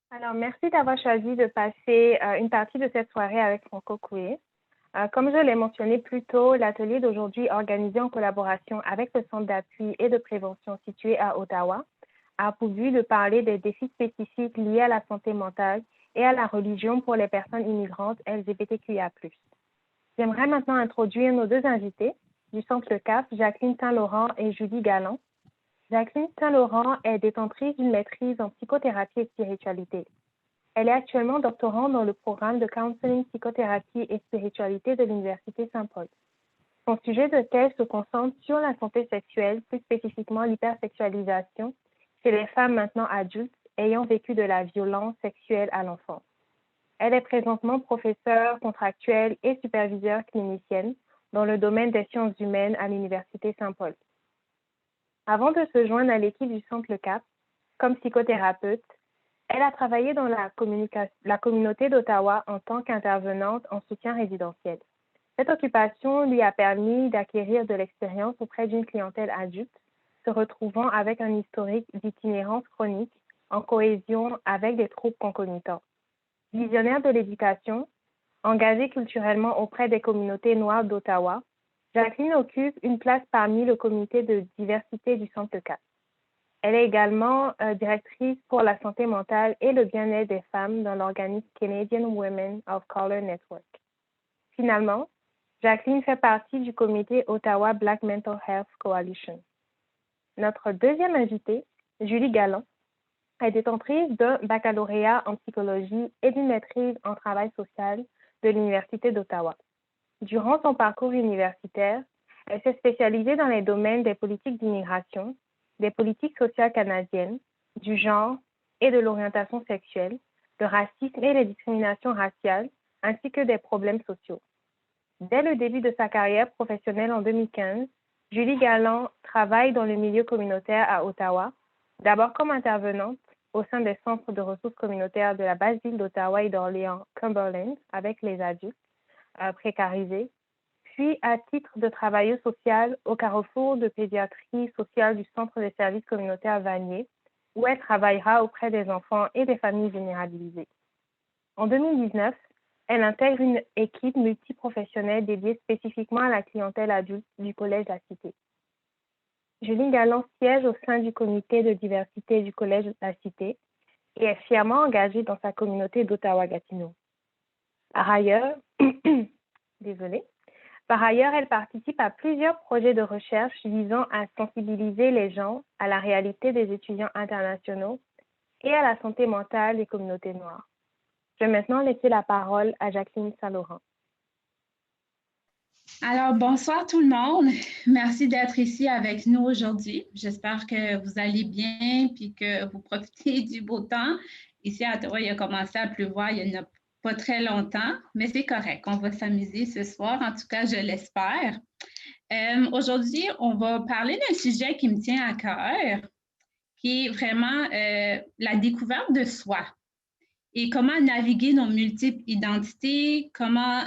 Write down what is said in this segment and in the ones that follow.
Alors, merci d'avoir choisi de passer une partie de cette soirée avec Franco Queer. Comme je l'ai mentionné plus tôt, l'atelier d'aujourd'hui, organisé en collaboration avec le Centre d'appui et de prévention situé à Ottawa, a pour but de parler des défis spécifiques liés à la santé mentale et à la religion pour les personnes immigrantes LGBTQIA+. J'aimerais maintenant introduire nos deux invités du Centre Le CAF, Jacqueline Saint-Laurent et Julie Galland. Jacqueline Saint-Laurent est détentrice d'une maîtrise en psychothérapie et spiritualité. Elle est actuellement doctorante dans le programme de counseling, psychothérapie et spiritualité de l'Université Saint-Paul. Son sujet de thèse se concentre sur la santé sexuelle, plus spécifiquement l'hypersexualisation chez les femmes maintenant adultes ayant vécu de la violence sexuelle à l'enfance. Elle est présentement professeure contractuelle et superviseure clinicienne dans le domaine des sciences humaines à l'Université Saint-Paul. Avant de se joindre à l'équipe du Centre Le Cap, comme psychothérapeute, elle a travaillé dans la communauté d'Ottawa en tant qu'intervenante en soutien résidentiel. Cette occupation lui a permis d'acquérir de l'expérience auprès d'une clientèle adulte, se retrouvant avec un historique d'itinérance chronique en cohésion avec des troubles concomitants. Visionnaire de l'éducation, engagée culturellement auprès des communautés noires d'Ottawa, Jacqueline occupe une place parmi le comité de diversité du Centre Le Cap. Elle est également directrice pour la santé mentale et le bien-être des femmes dans l'organisme Canadian Women of Color Network. Finalement, Jacqueline fait partie du comité Ottawa Black Mental Health Coalition. Notre deuxième invitée, Julie Galland, est détentrice d'un baccalauréat en psychologie et d'une maîtrise en travail social de l'Université d'Ottawa. Durant son parcours universitaire, elle s'est spécialisée dans les domaines des politiques d'immigration, des politiques sociales canadiennes, du genre et de l'orientation sexuelle, le racisme et les discriminations raciales, ainsi que des problèmes sociaux. Dès le début de sa carrière professionnelle en 2015, Julie Galland travaille dans le milieu communautaire à Ottawa, d'abord comme intervenante au sein des centres de ressources communautaires de la basse ville d'Ottawa et d'Orléans, Cumberland, avec les adultes précarisés, puis à titre de travailleuse sociale au carrefour de pédiatrie sociale du Centre des services communautaires Vanier, où elle travaillera auprès des enfants et des familles vulnérabilisées. En 2019, elle intègre une équipe multiprofessionnelle dédiée spécifiquement à la clientèle adulte du Collège La Cité. Julie Galland siège au sein du comité de diversité du Collège La Cité et est fièrement engagée dans sa communauté d'Ottawa-Gatineau. Par ailleurs, elle participe à plusieurs projets de recherche visant à sensibiliser les gens à la réalité des étudiants internationaux et à la santé mentale des communautés noires. Je vais maintenant laisser la parole à Jacqueline Saint-Laurent. Alors, bonsoir tout le monde. Merci d'être ici avec nous aujourd'hui. J'espère que vous allez bien et que vous profitez du beau temps. Ici à Ottawa, il a commencé à pleuvoir il n'y a pas très longtemps, mais c'est correct. On va s'amuser ce soir. En tout cas, je l'espère. Aujourd'hui, on va parler d'un sujet qui me tient à cœur, qui est vraiment la découverte de soi et comment naviguer nos multiples identités, comment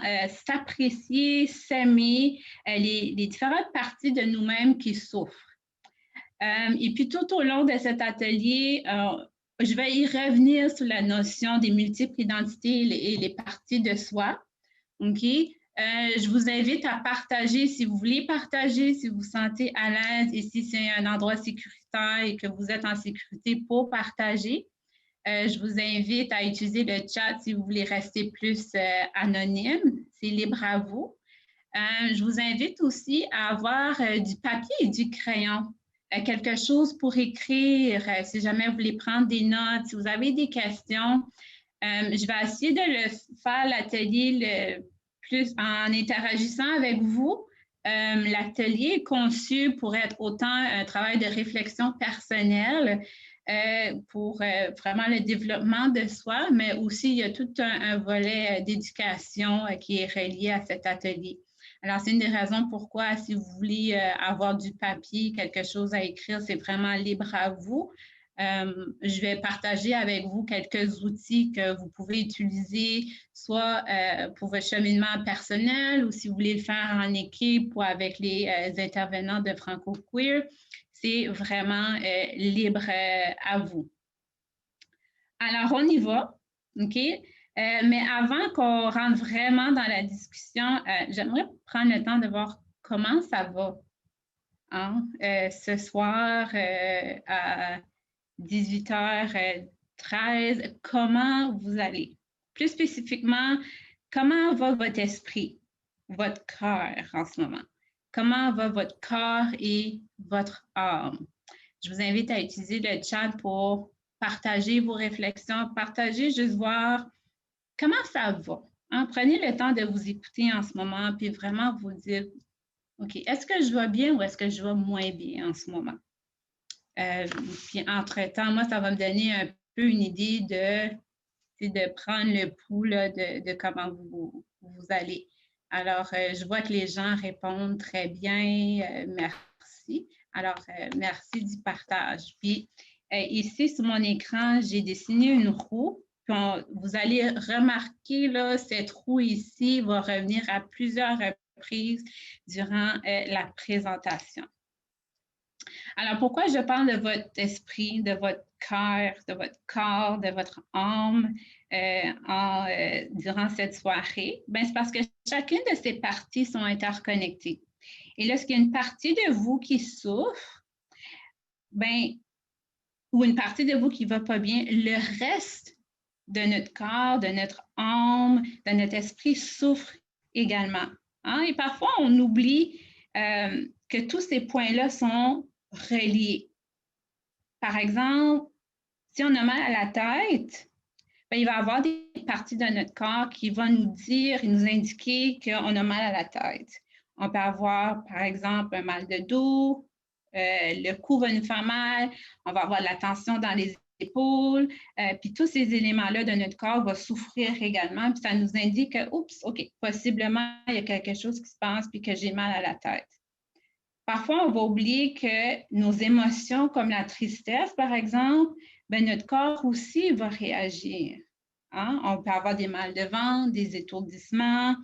s'apprécier, s'aimer, les différentes parties de nous-mêmes qui souffrent. Et puis tout au long de cet atelier, je vais y revenir sur la notion des multiples identités et les parties de soi. OK? Je vous invite à partager si vous voulez partager, si vous vous sentez à l'aise et si c'est un endroit sécuritaire et que vous êtes en sécurité pour partager. Je vous invite à utiliser le chat si vous voulez rester plus anonyme. C'est libre à vous. Je vous invite aussi à avoir du papier et du crayon. Quelque chose pour écrire, si jamais vous voulez prendre des notes, si vous avez des questions. Je vais essayer de le faire l'atelier plus en interagissant avec vous. L'atelier est conçu pour être autant un travail de réflexion personnelle pour vraiment le développement de soi, mais aussi il y a tout un volet d'éducation qui est relié à cet atelier. Alors, c'est une des raisons pourquoi, si vous voulez avoir du papier, quelque chose à écrire, c'est vraiment libre à vous. Je vais partager avec vous quelques outils que vous pouvez utiliser, soit pour votre cheminement personnel ou si vous voulez le faire en équipe ou avec les intervenants de Franco Queer. C'est vraiment libre à vous. Alors, on y va, OK? Mais avant qu'on rentre vraiment dans la discussion, j'aimerais prendre le temps de voir comment ça va, hein? Ce soir à 18h13, comment vous allez? Plus spécifiquement, comment va votre esprit, votre cœur en ce moment? Comment va votre corps et votre âme? Je vous invite à utiliser le chat pour partager vos réflexions, partager, juste voir comment ça va. Hein? Prenez le temps de vous écouter en ce moment, puis vraiment vous dire, OK, est-ce que je vais bien ou est-ce que je vais moins bien en ce moment? Puis entre-temps, moi, ça va me donner un peu une idée de prendre le pouls là, de comment vous allez. Alors, je vois que les gens répondent très bien. Merci. Alors, merci du partage. Puis, ici, sur mon écran, j'ai dessiné une roue. Puis vous allez remarquer, là, cette roue ici va revenir à plusieurs reprises durant la présentation. Alors, pourquoi je parle de votre esprit, de votre cœur, de votre corps, de votre âme durant cette soirée? Bien, c'est parce que chacune de ces parties sont interconnectées. Et lorsqu'il y a une partie de vous qui souffre, bien, ou une partie de vous qui ne va pas bien, le reste de notre corps, de notre âme, de notre esprit souffre également. Hein? Et parfois, on oublie que tous ces points-là sont reliés. Par exemple, si on a mal à la tête, bien, il va y avoir des parties de notre corps qui vont nous dire et nous indiquer qu'on a mal à la tête. On peut avoir, par exemple, un mal de dos, le cou va nous faire mal, on va avoir de la tension dans les épaules, puis tous ces éléments-là de notre corps vont souffrir également, puis ça nous indique que, oups, OK, possiblement, il y a quelque chose qui se passe, puis que j'ai mal à la tête. Parfois, on va oublier que nos émotions, comme la tristesse, par exemple, bien, notre corps aussi va réagir. Hein? On peut avoir des mal de ventre, des étourdissements,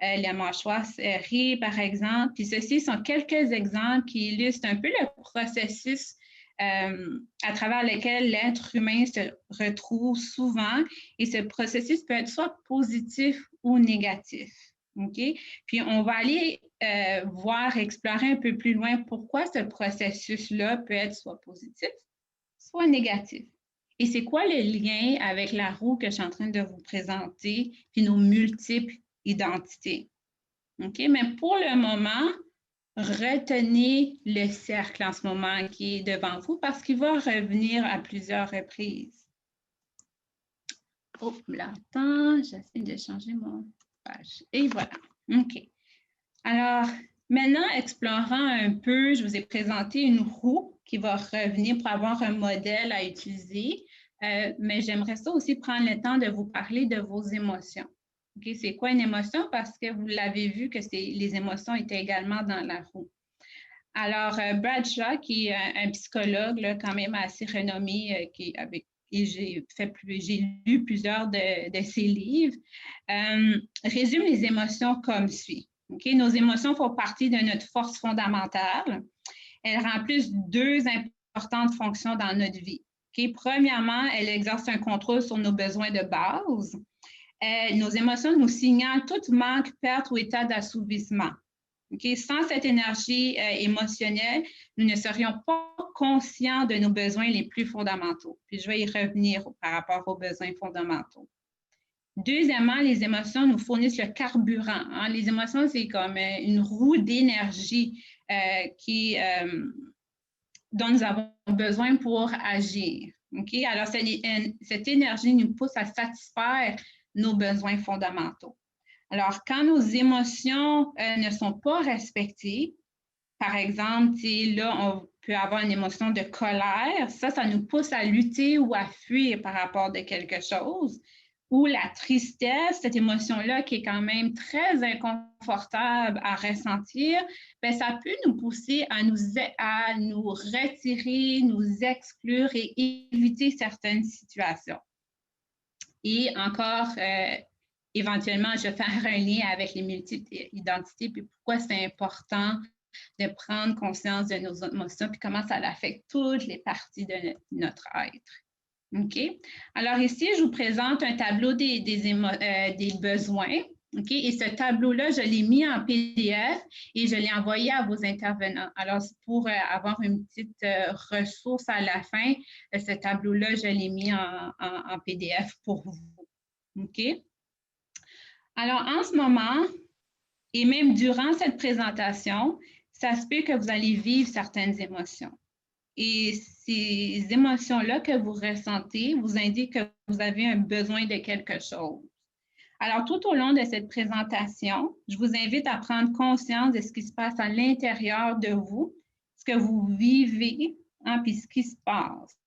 les mâchoires serrées, par exemple. Puis ceci sont quelques exemples qui illustrent un peu le processus à travers lequel l'être humain se retrouve souvent. Et ce processus peut être soit positif ou négatif. OK? Puis, on va aller voir, explorer un peu plus loin pourquoi ce processus-là peut être soit positif, soit négatif. Et c'est quoi le lien avec la roue que je suis en train de vous présenter, puis nos multiples identités? OK? Mais pour le moment, retenez le cercle en ce moment qui est devant vous parce qu'il va revenir à plusieurs reprises. Oh, là, attends, j'essaie de changer mon page. Et voilà. OK. Alors, maintenant, explorant un peu, je vous ai présenté une roue qui va revenir pour avoir un modèle à utiliser, mais j'aimerais ça aussi prendre le temps de vous parler de vos émotions. Okay? C'est quoi une émotion? Parce que vous l'avez vu que les émotions étaient également dans la roue. Alors, Bradshaw, qui est un psychologue là, quand même assez renommé, et j'ai lu plusieurs de ses livres, résume les émotions comme suit. Okay? Nos émotions font partie de notre force fondamentale. Elles remplissent deux importantes fonctions dans notre vie. Okay? Premièrement, elles exercent un contrôle sur nos besoins de base. Nos émotions nous signalent tout manque, perte ou état d'assouvissement. Okay? Sans cette énergie émotionnelle, nous ne serions pas conscients de nos besoins les plus fondamentaux. Puis je vais y revenir par rapport aux besoins fondamentaux. Deuxièmement, les émotions nous fournissent le carburant. Hein? Les émotions, c'est comme une roue d'énergie dont nous avons besoin pour agir. Okay? Alors, cette énergie nous pousse à satisfaire nos besoins fondamentaux. Alors, quand nos émotions ne sont pas respectées, par exemple, là, on peut avoir une émotion de colère, ça nous pousse à lutter ou à fuir par rapport de quelque chose. Ou la tristesse, cette émotion-là qui est quand même très inconfortable à ressentir, bien, ça peut nous pousser à nous retirer, nous exclure et éviter certaines situations. Et encore, éventuellement, je vais faire un lien avec les multiples identités, puis pourquoi c'est important de prendre conscience de nos émotions, puis comment ça affecte toutes les parties de notre être. OK? Alors ici, je vous présente un tableau des besoins. OK? Et ce tableau-là, je l'ai mis en PDF et je l'ai envoyé à vos intervenants. Alors, pour avoir une petite ressource à la fin, ce tableau-là, je l'ai mis en PDF pour vous. OK? Alors, en ce moment, et même durant cette présentation, ça se peut que vous allez vivre certaines émotions. Et ces émotions-là que vous ressentez vous indiquent que vous avez un besoin de quelque chose. Alors, tout au long de cette présentation, je vous invite à prendre conscience de ce qui se passe à l'intérieur de vous, ce que vous vivez, hein, puis ce qui se passe.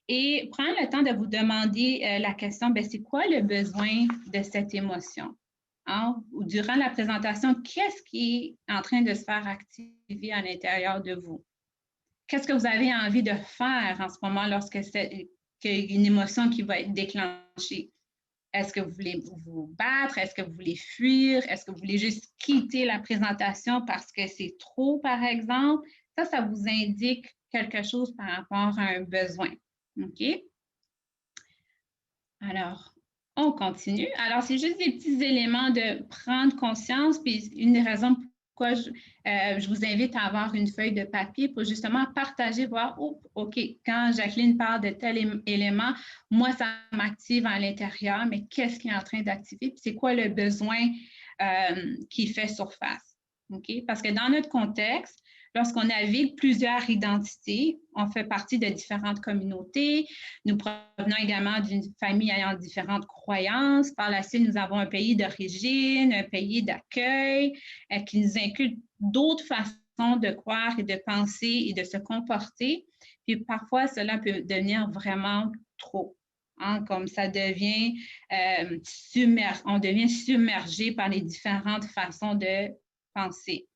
Et prendre le temps de vous demander la question, c'est quoi le besoin de cette émotion? Hein? Durant la présentation, qu'est-ce qui est en train de se faire activer à l'intérieur de vous? Qu'est-ce que vous avez envie de faire en ce moment lorsque c'est une émotion qui va être déclenchée? Est-ce que vous voulez vous battre? Est-ce que vous voulez fuir? Est-ce que vous voulez juste quitter la présentation parce que c'est trop, par exemple? Ça vous indique quelque chose par rapport à un besoin. OK? Alors, on continue. Alors, c'est juste des petits éléments de prendre conscience, puis une des raisons pourquoi je vous invite à avoir une feuille de papier pour justement partager, voir, oh, OK, quand Jacqueline parle de tel élément, moi, ça m'active à l'intérieur, mais qu'est-ce qui est en train d'activer? Puis c'est quoi le besoin qui fait surface? OK? Parce que dans notre contexte, lorsqu'on navigue plusieurs identités, on fait partie de différentes communautés. Nous provenons également d'une famille ayant différentes croyances. Par la suite, nous avons un pays d'origine, un pays d'accueil qui nous inculque d'autres façons de croire et de penser et de se comporter. Puis parfois, cela peut devenir vraiment trop. Hein, comme ça devient on devient submergé par les différentes façons de penser.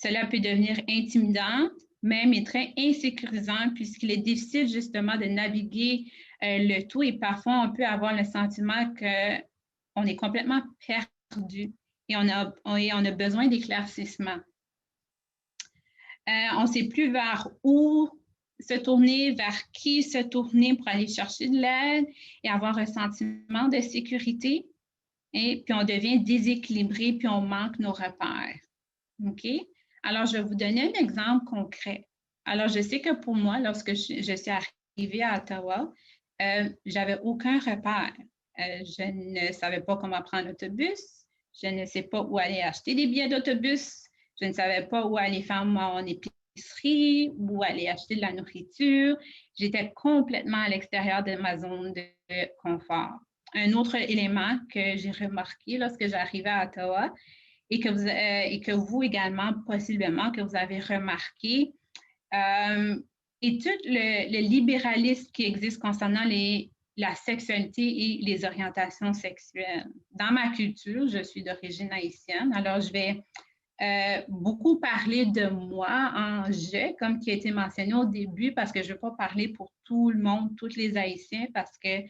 Cela peut devenir intimidant, même et très insécurisant puisqu'il est difficile justement de naviguer le tout et parfois on peut avoir le sentiment qu'on est complètement perdu et on a besoin d'éclaircissement. On ne sait plus vers où se tourner, vers qui se tourner pour aller chercher de l'aide et avoir un sentiment de sécurité. Et puis on devient déséquilibré puis on manque nos repères. OK? Alors, je vais vous donner un exemple concret. Alors, je sais que pour moi, lorsque je suis arrivée à Ottawa, je n'avais aucun repère. Je ne savais pas comment prendre l'autobus. Je ne sais pas où aller acheter des billets d'autobus. Je ne savais pas où aller faire mon épicerie, où aller acheter de la nourriture. J'étais complètement à l'extérieur de ma zone de confort. Un autre élément que j'ai remarqué lorsque j'arrivais à Ottawa, et que vous également, possiblement, que vous avez remarqué, et tout le libéralisme qui existe concernant la sexualité et les orientations sexuelles. Dans ma culture, je suis d'origine haïtienne, alors je vais beaucoup parler de moi en « je », comme qui a été mentionné au début, parce que je ne veux pas parler pour tout le monde, tous les Haïtiens, parce que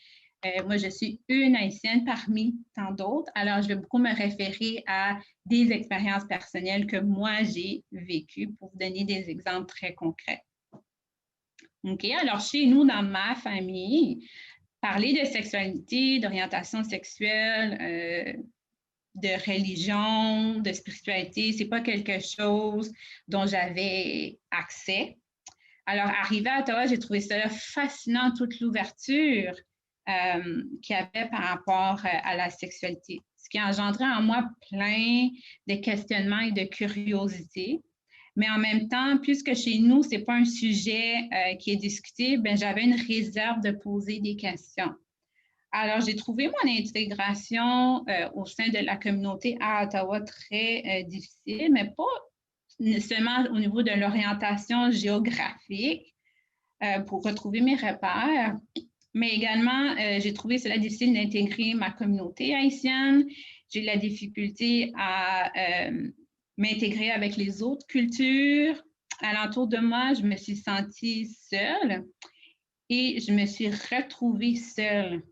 moi, je suis une Haïtienne parmi tant d'autres. Alors, je vais beaucoup me référer à des expériences personnelles que moi, j'ai vécues pour vous donner des exemples très concrets. OK? Alors, chez nous, dans ma famille, parler de sexualité, d'orientation sexuelle, de religion, de spiritualité, ce n'est pas quelque chose dont j'avais accès. Alors, arrivée à Ottawa, j'ai trouvé ça fascinant, toute l'ouverture qu'il y avait par rapport à la sexualité, ce qui engendrait en moi plein de questionnements et de curiosité. Mais en même temps, puisque chez nous, ce n'est pas un sujet qui est discuté, j'avais une réserve de poser des questions. Alors, j'ai trouvé mon intégration au sein de la communauté à Ottawa très difficile, mais pas seulement au niveau de l'orientation géographique pour retrouver mes repères, mais également, j'ai trouvé cela difficile d'intégrer ma communauté haïtienne. J'ai eu la difficulté à m'intégrer avec les autres cultures. Alentour de moi, je me suis sentie seule et je me suis retrouvée seule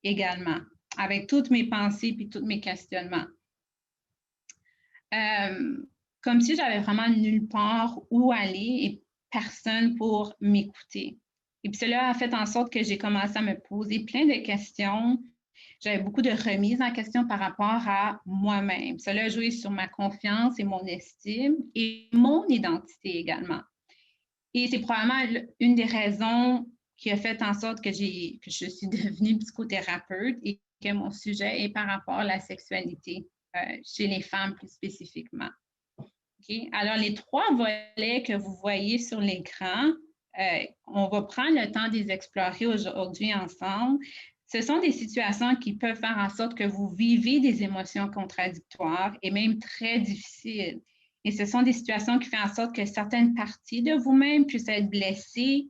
également, avec toutes mes pensées puis tous mes questionnements. Comme si j'avais vraiment nulle part où aller et personne pour m'écouter. Et puis cela a fait en sorte que j'ai commencé à me poser plein de questions. J'avais beaucoup de remises en question par rapport à moi-même. Cela a joué sur ma confiance et mon estime et mon identité également. Et c'est probablement une des raisons qui a fait en sorte que je suis devenue psychothérapeute et que mon sujet est par rapport à la sexualité chez les femmes plus spécifiquement. Okay? Alors, les 3 volets que vous voyez sur l'écran, on va prendre le temps de les explorer aujourd'hui ensemble. Ce sont des situations qui peuvent faire en sorte que vous vivez des émotions contradictoires et même très difficiles. Et ce sont des situations qui font en sorte que certaines parties de vous-même puissent être blessées,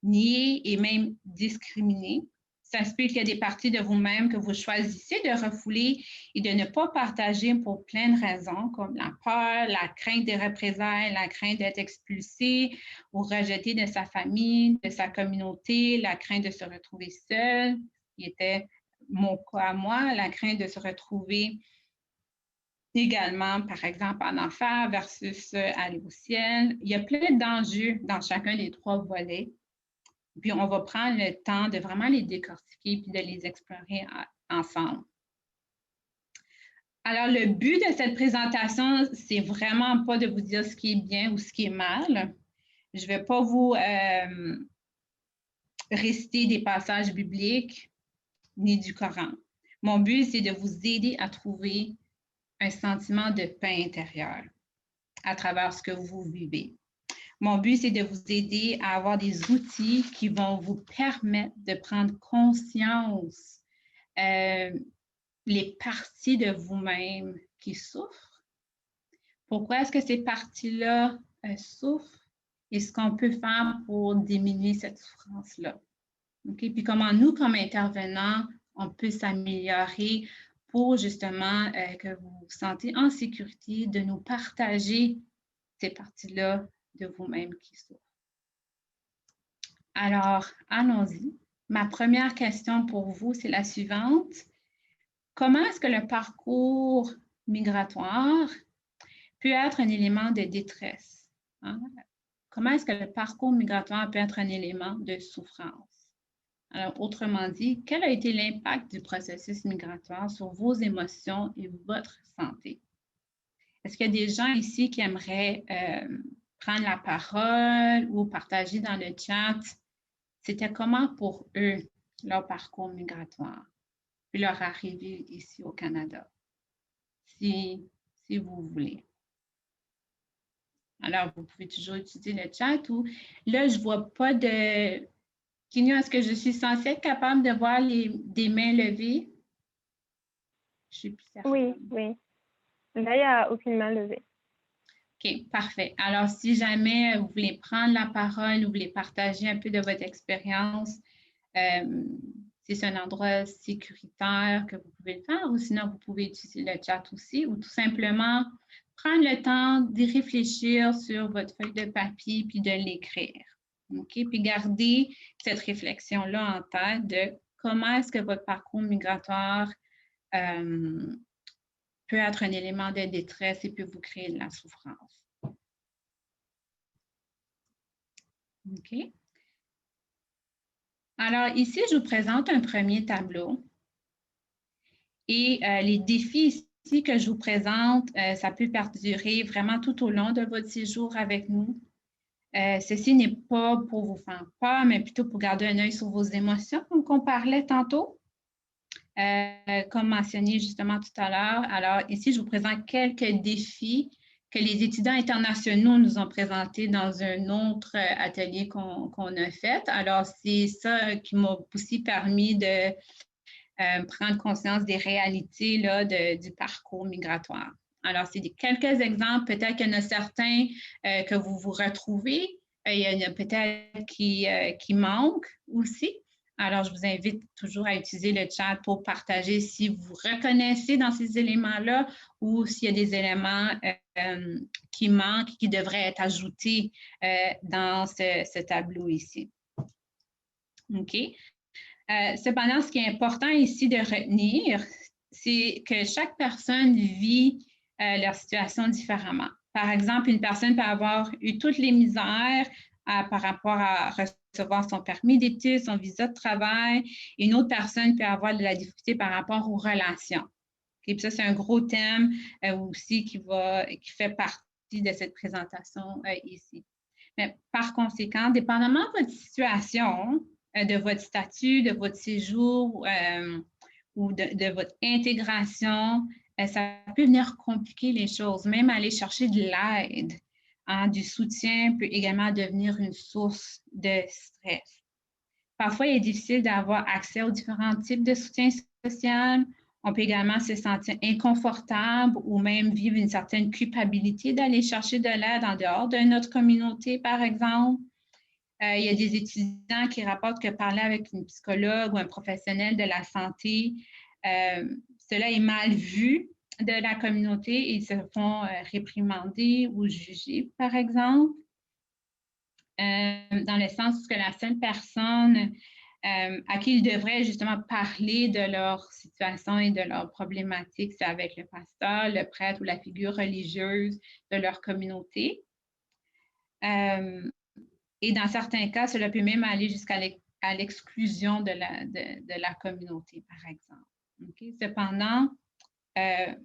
niées et même discriminées. Ça se peut qu'il y a des parties de vous-même que vous choisissez de refouler et de ne pas partager pour plein de raisons, comme la peur, la crainte des représailles, la crainte d'être expulsé ou rejeté de sa famille, de sa communauté, la crainte de se retrouver seul, qui était mon cas à moi, la crainte de se retrouver également, par exemple, en enfer versus aller au ciel. Il y a plein d'enjeux dans chacun des 3 volets. Puis, on va prendre le temps de vraiment les décortiquer puis de les explorer ensemble. Alors, le but de cette présentation, c'est vraiment pas de vous dire ce qui est bien ou ce qui est mal. Je ne vais pas vous réciter des passages bibliques ni du Coran. Mon but, c'est de vous aider à trouver un sentiment de paix intérieure à travers ce que vous vivez. Mon but, c'est de vous aider à avoir des outils qui vont vous permettre de prendre conscience les parties de vous-même qui souffrent. Pourquoi est-ce que ces parties-là souffrent et ce qu'on peut faire pour diminuer cette souffrance-là. Okay? Puis comment nous, comme intervenants, on peut s'améliorer pour justement que vous vous sentez en sécurité de nous partager ces parties-là de vous-même qui souffrent. Alors, allons-y. Ma première question pour vous, c'est la suivante. Comment est-ce que le parcours migratoire peut être un élément de détresse? Hein? Comment est-ce que le parcours migratoire peut être un élément de souffrance? Alors, autrement dit, quel a été l'impact du processus migratoire sur vos émotions et votre santé? Est-ce qu'il y a des gens ici qui aimeraient prendre la parole ou partager dans le chat? C'était comment pour eux, leur parcours migratoire, puis leur arrivée ici au Canada, si vous voulez. Alors, vous pouvez toujours utiliser le chat ou là, je ne vois pas de... Kinyo, est-ce que je suis censée être capable de voir des mains levées? Je suis plus certaine. Oui, oui. Là, il n'y a aucune main levée. OK, parfait. Alors, si jamais vous voulez prendre la parole ou vous voulez partager un peu de votre expérience, si c'est un endroit sécuritaire que vous pouvez le faire ou sinon, vous pouvez utiliser le chat aussi ou tout simplement prendre le temps d'y réfléchir sur votre feuille de papier puis de l'écrire. OK? Puis gardez cette réflexion-là en tête de comment est-ce que votre parcours migratoire peut être un élément de détresse et peut vous créer de la souffrance. OK? Alors, ici, je vous présente un premier tableau. Et les défis ici que je vous présente, ça peut perdurer vraiment tout au long de votre séjour avec nous. Ceci n'est pas pour vous faire peur, mais plutôt pour garder un œil sur vos émotions, comme on parlait tantôt. Comme mentionné justement tout à l'heure. Alors, ici, je vous présente quelques défis que les étudiants internationaux nous ont présentés dans un autre atelier qu'on a fait. Alors, c'est ça qui m'a aussi permis de prendre conscience des réalités là, du parcours migratoire. Alors, c'est quelques exemples. Peut-être qu'il y en a certains que vous vous retrouvez. Il y en a peut-être qui manquent aussi. Alors, je vous invite toujours à utiliser le chat pour partager si vous reconnaissez dans ces éléments-là ou s'il y a des éléments qui manquent, qui devraient être ajoutés dans ce tableau ici. OK? Cependant, ce qui est important ici de retenir, c'est que chaque personne vit leur situation différemment. Par exemple, une personne peut avoir eu toutes les misères par rapport à recevoir son permis d'études, son visa de travail. Une autre personne peut avoir de la difficulté par rapport aux relations. Okay? Puis ça, c'est un gros thème aussi qui fait partie de cette présentation ici. Mais par conséquent, dépendamment de votre situation, de votre statut, de votre séjour ou de votre intégration, ça peut venir compliquer les choses, même aller chercher de l'aide. Du soutien peut également devenir une source de stress. Parfois, il est difficile d'avoir accès aux différents types de soutien social. On peut également se sentir inconfortable ou même vivre une certaine culpabilité d'aller chercher de l'aide en dehors de notre communauté, par exemple. Il y a des étudiants qui rapportent que parler avec une psychologue ou un professionnel de la santé, cela est mal vu de la communauté et ils se font réprimander ou juger, par exemple. Dans le sens que la seule personne à qui ils devraient justement parler de leur situation et de leurs problématiques, c'est avec le pasteur, le prêtre ou la figure religieuse de leur communauté. Et dans certains cas, cela peut même aller jusqu'à l'exclusion de la communauté, par exemple. Okay? Cependant,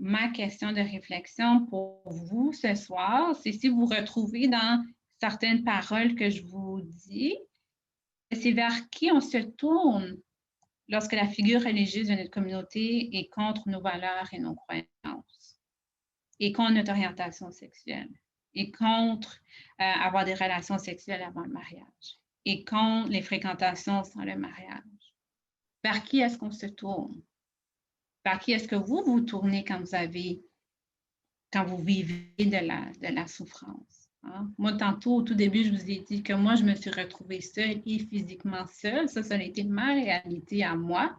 ma question de réflexion pour vous ce soir, c'est si vous retrouvez dans certaines paroles que je vous dis, c'est vers qui on se tourne lorsque la figure religieuse de notre communauté est contre nos valeurs et nos croyances, et contre notre orientation sexuelle, et contre avoir des relations sexuelles avant le mariage, et contre les fréquentations sans le mariage. Vers qui est-ce qu'on se tourne? Vers qui est-ce que vous vous tournez quand vous vivez de la souffrance? Hein? Moi, tantôt, au tout début, je vous ai dit que moi, je me suis retrouvée seule et physiquement seule. Ça a été ma réalité à moi.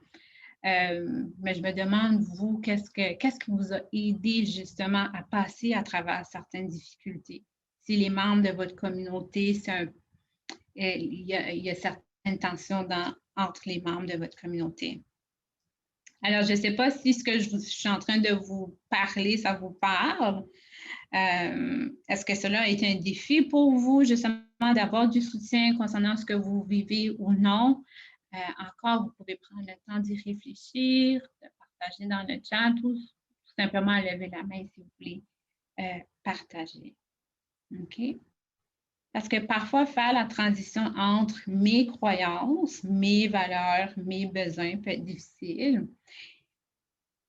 Mais je me demande, vous, qu'est-ce qui vous a aidé justement à passer à travers certaines difficultés? Si les membres de votre communauté, il y a certaines tensions entre les membres de votre communauté. Alors, je ne sais pas si ce que je suis en train de vous parler, ça vous parle. Est-ce que cela a été un défi pour vous, justement, d'avoir du soutien concernant ce que vous vivez ou non? Encore, vous pouvez prendre le temps d'y réfléchir, de partager dans le chat ou tout simplement lever la main si vous voulez partager. OK? Parce que parfois, faire la transition entre mes croyances, mes valeurs, mes besoins peut être difficile.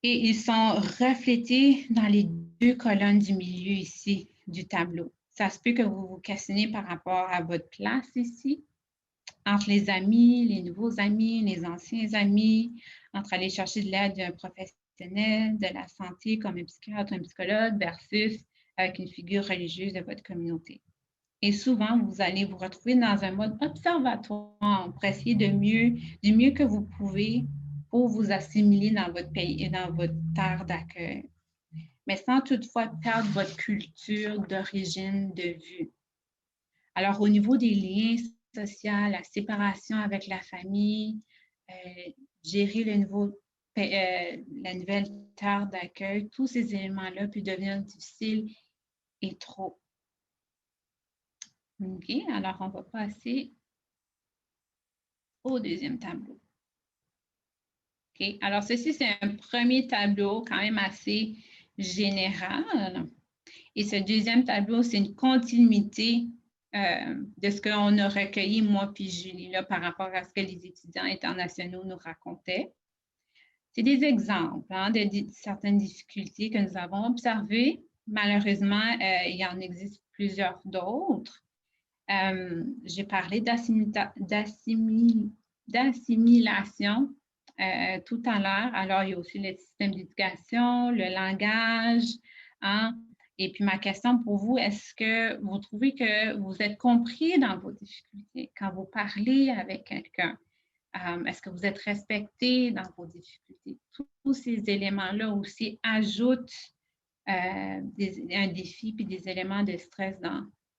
Et ils sont reflétés dans les deux colonnes du milieu ici du tableau. Ça se peut que vous vous questionnez par rapport à votre place ici, entre les amis, les nouveaux amis, les anciens amis, entre aller chercher de l'aide d'un professionnel de la santé comme un psychiatre, un psychologue versus avec une figure religieuse de votre communauté. Et souvent, vous allez vous retrouver dans un mode observatoire pour essayer du mieux que vous pouvez pour vous assimiler dans votre pays et dans votre terre d'accueil, mais sans toutefois perdre votre culture d'origine de vue. Alors, au niveau des liens sociaux, la séparation avec la famille, gérer la nouvelle terre d'accueil, tous ces éléments-là peuvent devenir difficiles et trop. OK, alors on va passer au deuxième tableau. OK, alors ceci, c'est un premier tableau quand même assez général. Et ce deuxième tableau, c'est une continuité de ce qu'on a recueilli, moi puis Julie, là, par rapport à ce que les étudiants internationaux nous racontaient. C'est des exemples de certaines difficultés que nous avons observées. Malheureusement, il y en existe plusieurs d'autres. J'ai parlé d'assimilation tout à l'heure. Alors, il y a aussi le système d'éducation, le langage. Et puis, ma question pour vous, est-ce que vous trouvez que vous êtes compris dans vos difficultés quand vous parlez avec quelqu'un? Est-ce que vous êtes respecté dans vos difficultés? Tous ces éléments-là aussi ajoutent un défi puis des éléments de stress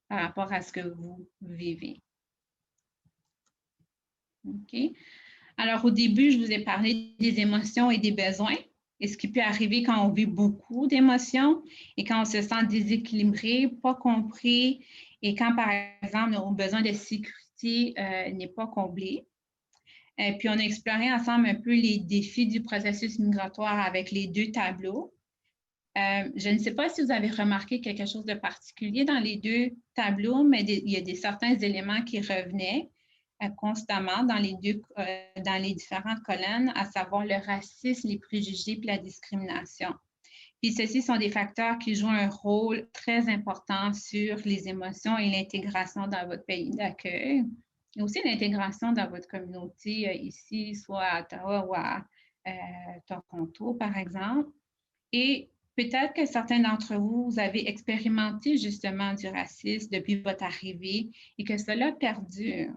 par rapport à ce que vous vivez. OK? Alors, au début, je vous ai parlé des émotions et des besoins et ce qui peut arriver quand on vit beaucoup d'émotions et quand on se sent déséquilibré, pas compris Et quand, par exemple, nos besoins de sécurité n'est pas comblé, puis on a exploré ensemble un peu les défis du processus migratoire avec les deux tableaux. Je ne sais pas si vous avez remarqué quelque chose de particulier dans les deux tableaux, mais il y a certains éléments qui revenaient constamment dans les différentes colonnes, à savoir le racisme, les préjugés et la discrimination. Puis ceux-ci sont des facteurs qui jouent un rôle très important sur les émotions et l'intégration dans votre pays d'accueil. Et aussi l'intégration dans votre communauté ici, soit à Ottawa ou à Toronto, par exemple. Et peut-être que certains d'entre vous, vous avez expérimenté justement du racisme depuis votre arrivée et que cela perdure.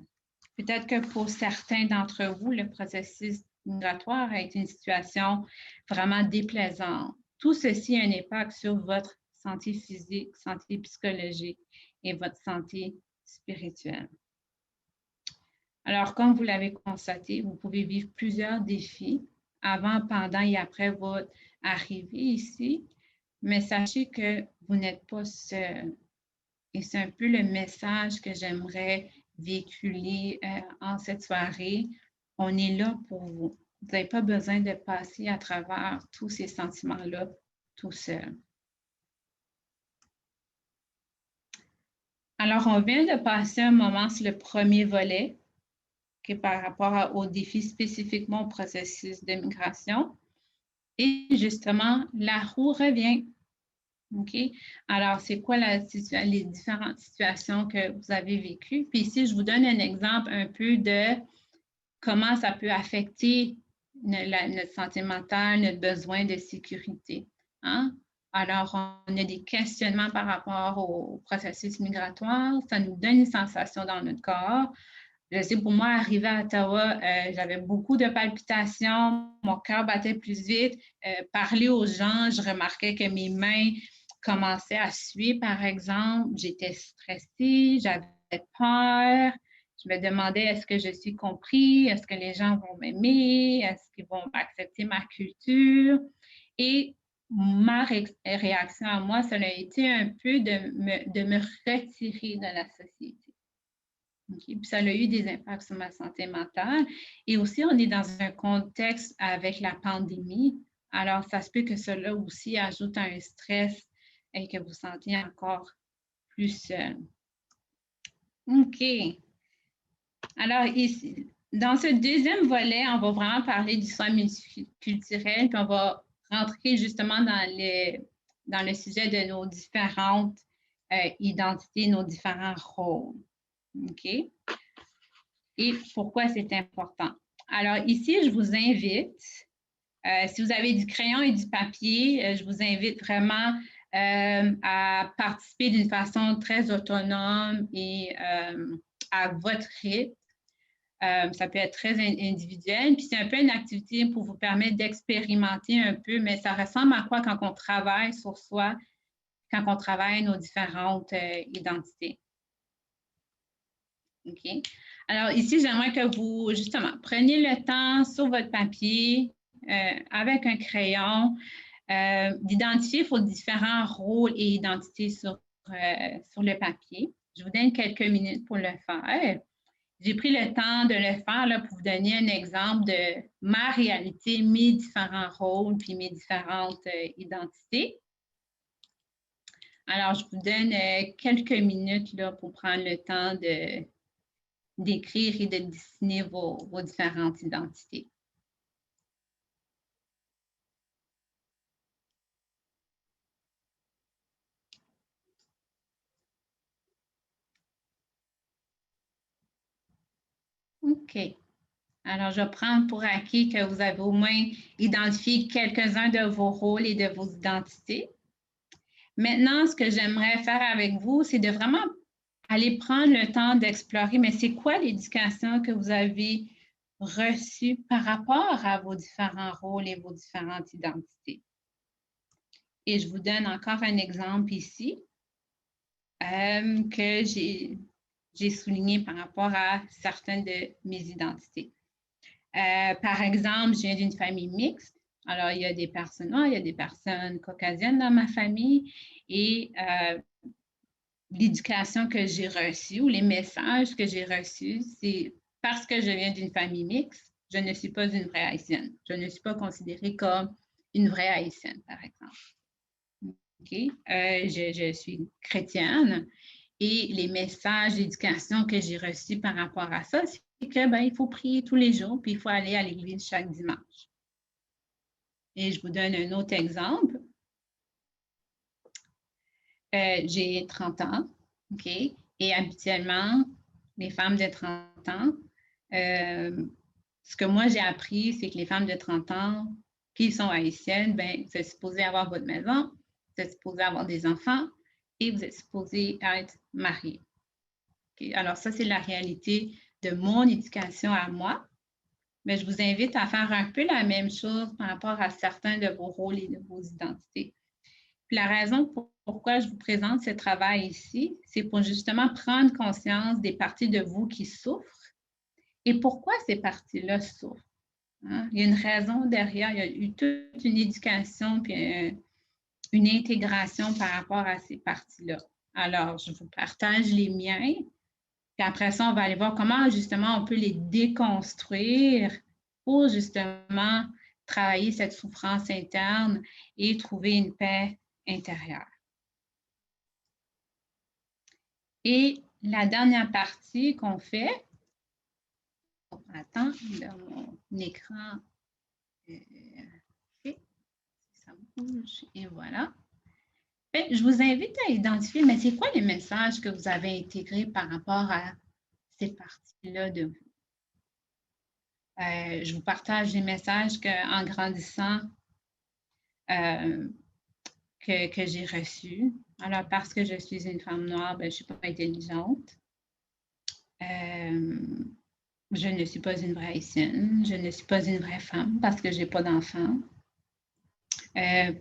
Peut-être que pour certains d'entre vous, le processus migratoire a été une situation vraiment déplaisante. Tout ceci a un impact sur votre santé physique, santé psychologique et votre santé spirituelle. Alors, comme vous l'avez constaté, vous pouvez vivre plusieurs défis avant, pendant et après votre arrivée ici, mais sachez que vous n'êtes pas seul. Et c'est un peu le message que j'aimerais véhiculer en cette soirée. On est là pour vous. Vous n'avez pas besoin de passer à travers tous ces sentiments-là tout seul. Alors, on vient de passer un moment sur le premier volet, qui est par rapport aux défis spécifiquement au processus de migration. Et justement, la roue revient. OK? Alors, c'est quoi les différentes situations que vous avez vécues? Puis ici, je vous donne un exemple un peu de comment ça peut affecter notre santé mentale, notre besoin de sécurité. Hein? Alors, on a des questionnements par rapport au processus migratoire. Ça nous donne une sensation dans notre corps. Je sais, pour moi, arriver à Ottawa, j'avais beaucoup de palpitations, mon cœur battait plus vite. Parler aux gens, je remarquais que mes mains commençaient à suer, par exemple. J'étais stressée, j'avais peur. Je me demandais, est-ce que je suis compris? Est-ce que les gens vont m'aimer? Est-ce qu'ils vont accepter ma culture? Et ma réaction à moi, ça a été un peu de me retirer de la société. Okay. Puis ça a eu des impacts sur ma santé mentale. Et aussi, on est dans un contexte avec la pandémie. Alors, ça se peut que cela aussi ajoute un stress et que vous sentiez encore plus seul. OK. Alors, ici, dans ce deuxième volet, on va vraiment parler du soin multiculturel, puis on va rentrer justement dans le sujet de nos différentes identités, nos différents rôles. OK? Et pourquoi c'est important. Alors ici, je vous invite, si vous avez du crayon et du papier, je vous invite vraiment à participer d'une façon très autonome et à votre rythme. Ça peut être très individuel, puis c'est un peu une activité pour vous permettre d'expérimenter un peu, mais ça ressemble à quoi quand on travaille sur soi, quand on travaille nos différentes identités. OK? Alors, ici, j'aimerais que vous, justement, preniez le temps sur votre papier, avec un crayon, d'identifier vos différents rôles et identités sur le papier. Je vous donne quelques minutes pour le faire. J'ai pris le temps de le faire là, pour vous donner un exemple de ma réalité, mes différents rôles puis mes différentes identités. Alors, je vous donne quelques minutes là, pour prendre le temps d'écrire et de dessiner vos différentes identités. OK. Alors, je prends pour acquis que vous avez au moins identifié quelques-uns de vos rôles et de vos identités. Maintenant, ce que j'aimerais faire avec vous, c'est de vraiment aller prendre le temps d'explorer, mais c'est quoi l'éducation que vous avez reçue par rapport à vos différents rôles et vos différentes identités? Et je vous donne encore un exemple ici que j'ai souligné par rapport à certaines de mes identités. Par exemple, je viens d'une famille mixte. Alors, il y a des personnes noires, il y a des personnes caucasiennes dans ma famille et l'éducation que j'ai reçue ou les messages que j'ai reçus, c'est parce que je viens d'une famille mixte, je ne suis pas une vraie haïtienne. Je ne suis pas considérée comme une vraie haïtienne, par exemple. Okay? Je suis chrétienne et les messages d'éducation que j'ai reçus par rapport à ça, c'est que il faut prier tous les jours, puis il faut aller à l'église chaque dimanche. Et je vous donne un autre exemple. J'ai 30 ans, OK? Et habituellement, les femmes de 30 ans, ce que moi j'ai appris, c'est que les femmes de 30 ans qui sont haïtiennes, vous êtes supposées avoir votre maison, vous êtes supposées avoir des enfants et vous êtes supposées être mariées. Okay? Alors ça, c'est la réalité de mon éducation à moi. Mais je vous invite à faire un peu la même chose par rapport à certains de vos rôles et de vos identités. Puis la raison pourquoi je vous présente ce travail ici, c'est pour justement prendre conscience des parties de vous qui souffrent et pourquoi ces parties-là souffrent. Hein? Il y a une raison derrière, il y a eu toute une éducation puis une intégration par rapport à ces parties-là. Alors, je vous partage les miens, puis après ça, on va aller voir comment justement on peut les déconstruire pour justement travailler cette souffrance interne et trouver une paix intérieure. Et la dernière partie qu'on fait, attends, là, mon écran, okay, ça bouge, et voilà. Je vous invite à identifier, mais c'est quoi les messages que vous avez intégrés par rapport à ces parties-là de vous? Je vous partage les messages qu'en grandissant, que j'ai reçus. Alors, parce que je suis une femme noire, je ne suis pas intelligente. Je ne suis pas une vraie haïtienne. Je ne suis pas une vraie femme parce que je n'ai pas d'enfant.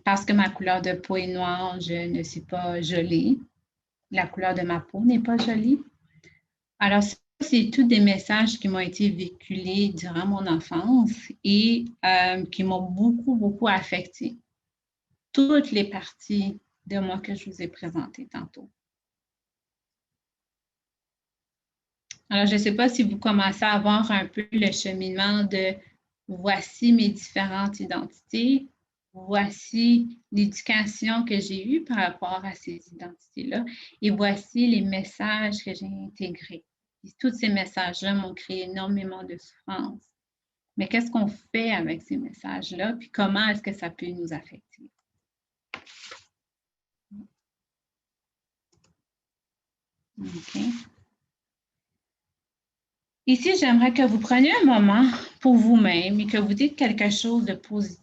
Parce que ma couleur de peau est noire, je ne suis pas jolie. La couleur de ma peau n'est pas jolie. Alors, ça, c'est tous des messages qui m'ont été véhiculés durant mon enfance et qui m'ont beaucoup, beaucoup affectée. Toutes les parties de moi que je vous ai présentées tantôt. Alors, je ne sais pas si vous commencez à voir un peu le cheminement de voici mes différentes identités, voici l'éducation que j'ai eue par rapport à ces identités-là et voici les messages que j'ai intégrés. Et tous ces messages-là m'ont créé énormément de souffrance. Mais qu'est-ce qu'on fait avec ces messages-là, puis comment est-ce que ça peut nous affecter? OK. Ici, j'aimerais que vous preniez un moment pour vous-même et que vous dites quelque chose de positif.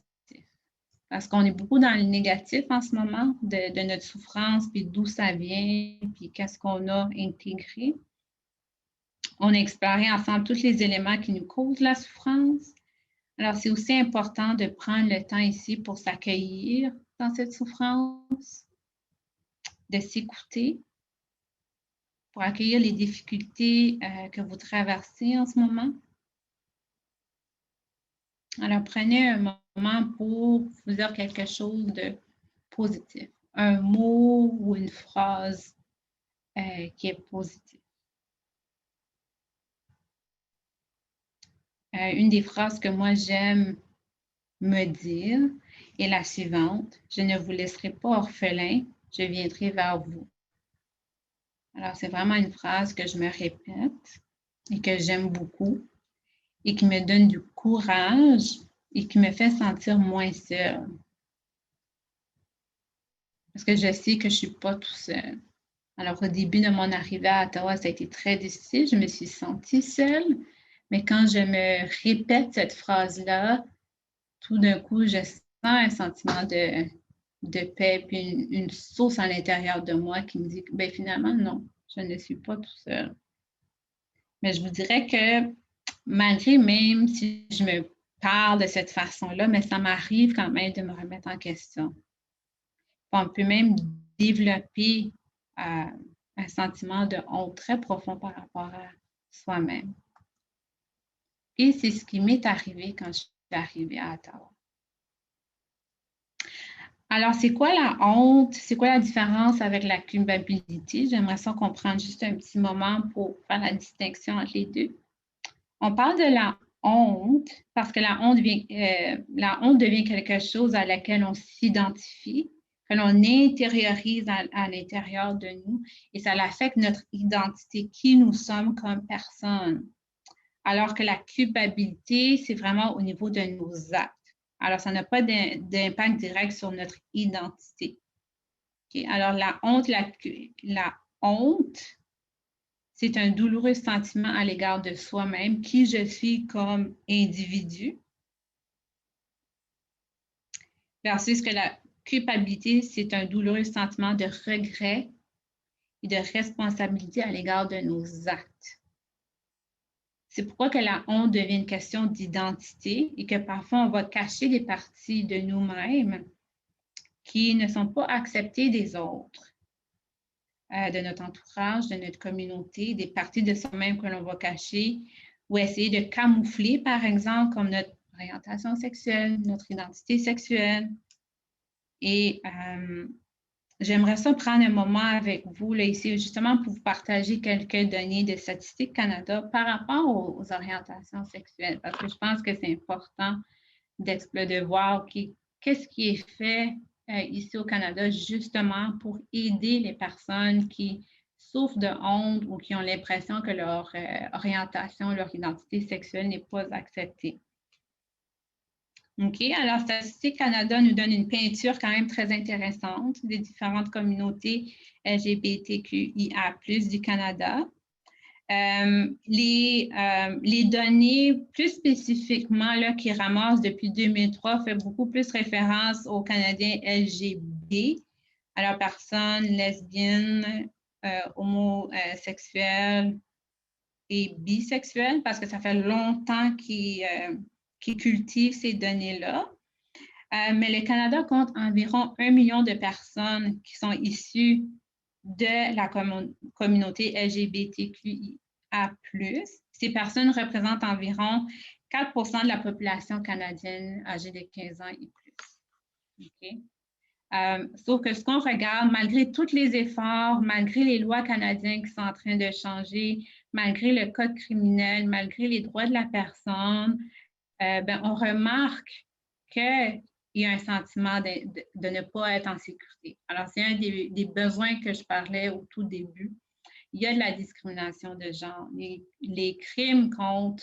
Parce qu'on est beaucoup dans le négatif en ce moment, de notre souffrance, puis d'où ça vient, puis qu'est-ce qu'on a intégré. On a exploré ensemble tous les éléments qui nous causent la souffrance. Alors, c'est aussi important de prendre le temps ici pour s'accueillir dans cette souffrance, de s'écouter, pour accueillir les difficultés que vous traversez en ce moment. Alors, prenez un moment pour vous dire quelque chose de positif, un mot ou une phrase qui est positive. Une des phrases que moi j'aime me dire est la suivante: je ne vous laisserai pas orphelin, je viendrai vers vous. Alors, c'est vraiment une phrase que je me répète et que j'aime beaucoup et qui me donne du courage et qui me fait sentir moins seule. Parce que je sais que je ne suis pas tout seul. Alors, au début de mon arrivée à Ottawa, ça a été très difficile. Je me suis sentie seule. Mais quand je me répète cette phrase-là, tout d'un coup, je sens un sentiment de paix, puis une source à l'intérieur de moi qui me dit que finalement, non, je ne suis pas tout seul. Mais je vous dirais que malgré même si je me parle de cette façon-là, mais ça m'arrive quand même de me remettre en question. On peut même développer un sentiment de honte très profond par rapport à soi-même. Et c'est ce qui m'est arrivé quand je suis arrivée à Ottawa. Alors, c'est quoi la honte? C'est quoi la différence avec la culpabilité? J'aimerais ça qu'on prenne juste un petit moment pour faire la distinction entre les deux. On parle de la honte parce que la honte devient quelque chose à laquelle on s'identifie, que l'on intériorise à l'intérieur de nous et ça affecte notre identité, qui nous sommes comme personne. Alors que la culpabilité, c'est vraiment au niveau de nos actes. Alors, ça n'a pas d'impact direct sur notre identité. Okay? Alors, la honte, c'est un douloureux sentiment à l'égard de soi-même, qui je suis comme individu, versus que la culpabilité, c'est un douloureux sentiment de regret et de responsabilité à l'égard de nos actes. C'est pourquoi que la honte devient une question d'identité et que parfois on va cacher des parties de nous-mêmes qui ne sont pas acceptées des autres, de notre entourage, de notre communauté, des parties de soi-même que l'on va cacher ou essayer de camoufler, par exemple, comme notre orientation sexuelle, notre identité sexuelle. Et j'aimerais ça prendre un moment avec vous là, ici, justement pour vous partager quelques données de Statistique Canada par rapport aux orientations sexuelles, parce que je pense que c'est important de voir qu'est-ce qui est fait ici au Canada justement pour aider les personnes qui souffrent de honte ou qui ont l'impression que leur orientation, leur identité sexuelle n'est pas acceptée. OK, alors Statistique Canada nous donne une peinture quand même très intéressante des différentes communautés LGBTQIA+ du Canada. Les données plus spécifiquement là, qui ramassent depuis 2003 fait beaucoup plus référence aux Canadiens LGBT, alors personnes lesbiennes, homosexuelles et bisexuelles, parce que ça fait longtemps qu'ils cultivent ces données-là. Mais le Canada compte environ 1 million de personnes qui sont issues de la communauté LGBTQIA+. Ces personnes représentent environ 4 de la population canadienne âgée de 15 ans et plus. Okay? Sauf que ce qu'on regarde, malgré tous les efforts, malgré les lois canadiennes qui sont en train de changer, malgré le code criminel, malgré les droits de la personne, on remarque qu'il y a un sentiment de ne pas être en sécurité. Alors, c'est un des besoins que je parlais au tout début. Il y a de la discrimination de genre. Les crimes contre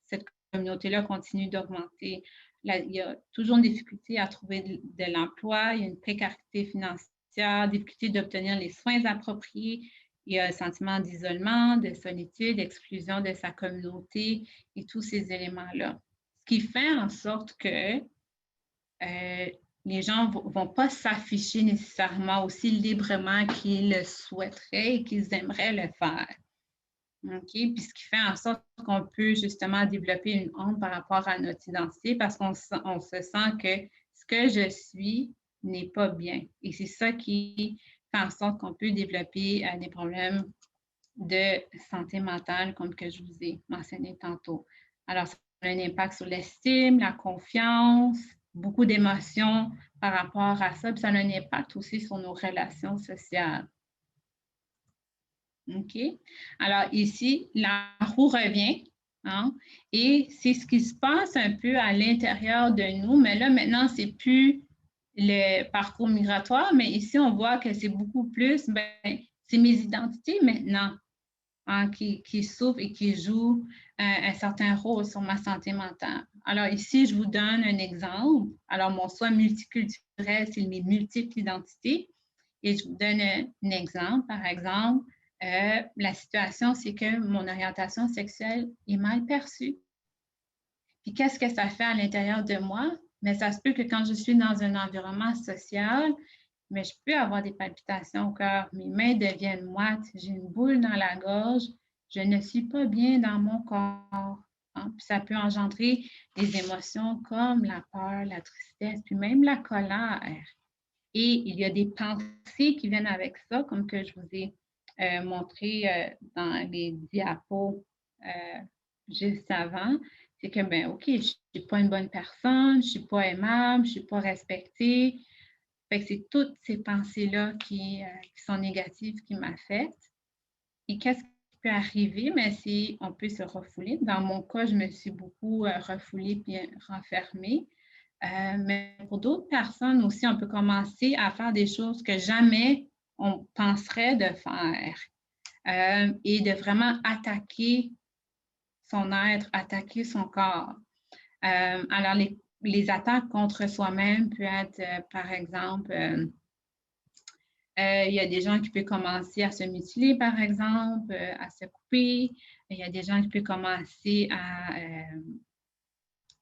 cette communauté-là continuent d'augmenter. Il y a toujours une difficulté à trouver de l'emploi, il y a une précarité financière, difficulté d'obtenir les soins appropriés, il y a un sentiment d'isolement, de solitude, d'exclusion de sa communauté et tous ces éléments-là. Ce qui fait en sorte que les gens ne vont pas s'afficher nécessairement aussi librement qu'ils le souhaiteraient et qu'ils aimeraient le faire. Okay? Puis ce qui fait en sorte qu'on peut justement développer une honte par rapport à notre identité parce qu'on se sent que ce que je suis n'est pas bien. Et c'est ça qui fait en sorte qu'on peut développer des problèmes de santé mentale, comme que je vous ai mentionné tantôt. Alors, ça a un impact sur l'estime, la confiance, beaucoup d'émotions par rapport à ça, puis ça a un impact aussi sur nos relations sociales. OK? Alors ici, la roue revient, hein? Et c'est ce qui se passe un peu à l'intérieur de nous, mais là, maintenant, c'est plus le parcours migratoire, mais ici, on voit que c'est beaucoup plus, c'est mes identités maintenant, hein, qui souffrent et qui jouent un certain rôle sur ma santé mentale. Alors ici, je vous donne un exemple. Alors, mon soi multiculturel, c'est mes multiples identités. Et je vous donne un exemple. Par exemple, la situation, c'est que mon orientation sexuelle est mal perçue. Puis qu'est-ce que ça fait à l'intérieur de moi? Mais ça se peut que quand je suis dans un environnement social, mais je peux avoir des palpitations au cœur, mes mains deviennent moites, j'ai une boule dans la gorge, je ne suis pas bien dans mon corps. Hein? Puis ça peut engendrer des émotions comme la peur, la tristesse, puis même la colère. Et il y a des pensées qui viennent avec ça, comme que je vous ai montré dans les diapos juste avant. C'est que, OK, je ne suis pas une bonne personne, je ne suis pas aimable, je ne suis pas respectée, Fait que c'est toutes ces pensées-là qui sont négatives qui m'affectent. Et qu'est-ce qui peut arriver? Mais c'est on peut se refouler. Dans mon cas, je me suis beaucoup refoulée puis renfermée. Mais pour d'autres personnes aussi, on peut commencer à faire des choses que jamais on penserait de faire et de vraiment attaquer son être, attaquer son corps. Alors, les attaques contre soi-même peuvent être, par exemple, il y a des gens qui peuvent commencer à se mutiler, par exemple, à se couper. Il y a des gens qui peuvent commencer à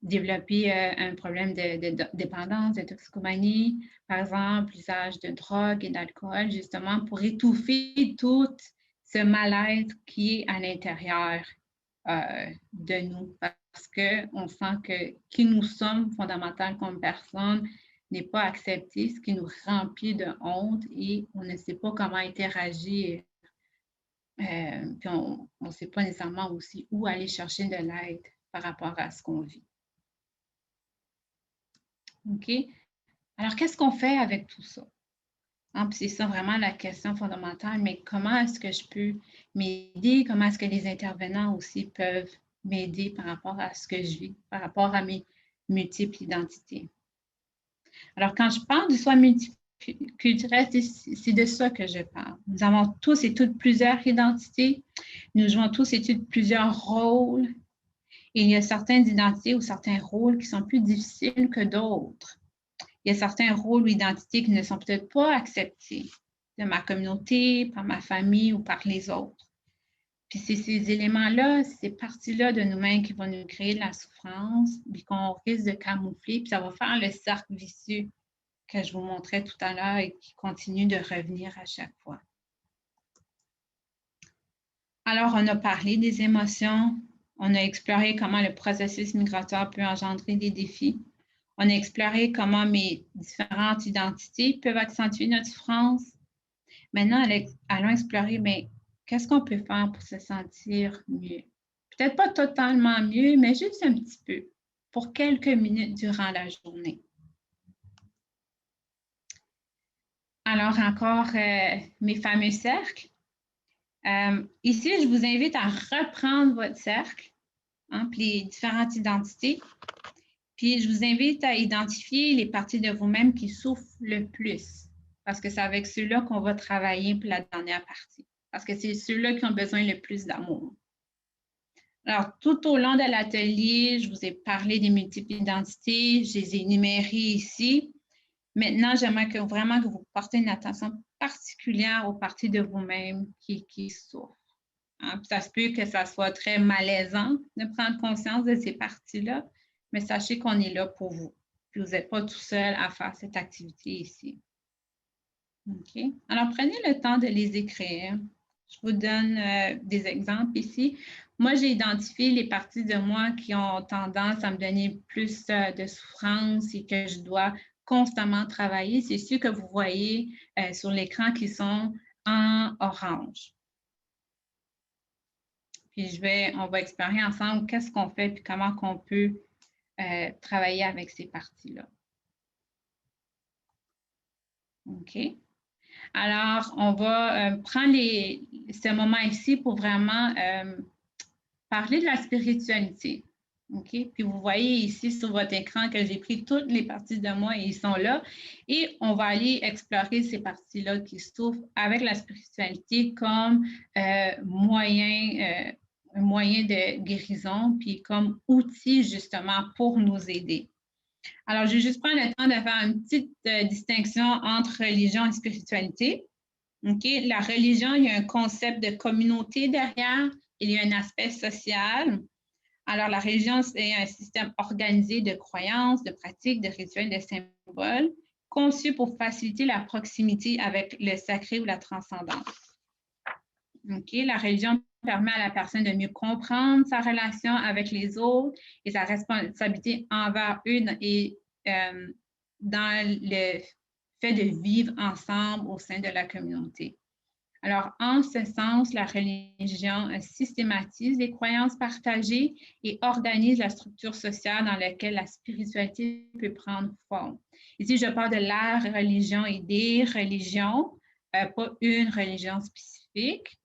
développer un problème de dépendance, de toxicomanie, par exemple, l'usage de drogue et d'alcool, justement, pour étouffer tout ce mal-être qui est à l'intérieur de nous. Parce qu'on sent que qui nous sommes fondamentalement comme personne n'est pas accepté, ce qui nous remplit de honte et on ne sait pas comment interagir. Puis on ne sait pas nécessairement aussi où aller chercher de l'aide par rapport à ce qu'on vit. OK? Alors, qu'est-ce qu'on fait avec tout ça? Hein, c'est ça vraiment la question fondamentale, mais comment est-ce que je peux m'aider? Comment est-ce que les intervenants aussi peuvent m'aider par rapport à ce que je vis, par rapport à mes multiples identités? Alors, quand je parle du soi multiculturel, c'est de ça que je parle. Nous avons tous et toutes plusieurs identités. Nous jouons tous et toutes plusieurs rôles. Et il y a certaines identités ou certains rôles qui sont plus difficiles que d'autres. Il y a certains rôles ou identités qui ne sont peut-être pas acceptés de ma communauté, par ma famille ou par les autres. Puis c'est ces éléments-là, ces parties-là de nous-mêmes qui vont nous créer de la souffrance, puis qu'on risque de camoufler, puis ça va faire le cercle vicieux que je vous montrais tout à l'heure et qui continue de revenir à chaque fois. Alors, on a parlé des émotions, on a exploré comment le processus migratoire peut engendrer des défis. On a exploré comment mes différentes identités peuvent accentuer notre souffrance. Maintenant, allons explorer, mais qu'est-ce qu'on peut faire pour se sentir mieux? Peut-être pas totalement mieux, mais juste un petit peu, pour quelques minutes durant la journée. Alors, encore mes fameux cercles. Ici, je vous invite à reprendre votre cercle, hein, puis les différentes identités. Puis, je vous invite à identifier les parties de vous-même qui souffrent le plus, parce que c'est avec ceux-là qu'on va travailler pour la dernière partie, parce que c'est ceux-là qui ont besoin le plus d'amour. Alors, tout au long de l'atelier, je vous ai parlé des multiples identités, je les ai énumérées ici. Maintenant, j'aimerais vraiment que vous portez une attention particulière aux parties de vous-même qui souffrent. Hein? Ça se peut que ça soit très malaisant de prendre conscience de ces parties-là, mais sachez qu'on est là pour vous. Puis vous n'êtes pas tout seul à faire cette activité ici. OK? Alors, prenez le temps de les écrire. Je vous donne des exemples ici. Moi, j'ai identifié les parties de moi qui ont tendance à me donner plus de souffrance et que je dois constamment travailler. C'est ceux que vous voyez sur l'écran qui sont en orange. Puis on va explorer ensemble qu'est-ce qu'on fait et comment on peut travailler avec ces parties-là. OK? Alors, on va prendre ce moment ici pour vraiment parler de la spiritualité. OK? Puis vous voyez ici sur votre écran que j'ai pris toutes les parties de moi et ils sont là. Et on va aller explorer ces parties-là qui souffrent avec la spiritualité comme moyen de guérison, puis comme outil justement pour nous aider. Alors, je vais juste prendre le temps de faire une petite distinction entre religion et spiritualité. Okay? La religion, il y a un concept de communauté derrière, il y a un aspect social. Alors, la religion, c'est un système organisé de croyances, de pratiques, de rituels, de symboles, conçu pour faciliter la proximité avec le sacré ou la transcendance. Okay? La religion permet à la personne de mieux comprendre sa relation avec les autres et sa responsabilité envers eux et dans le fait de vivre ensemble au sein de la communauté. Alors, en ce sens, la religion systématise les croyances partagées et organise la structure sociale dans laquelle la spiritualité peut prendre forme. Ici, je parle de la religion et des religions, pas une religion spécifique.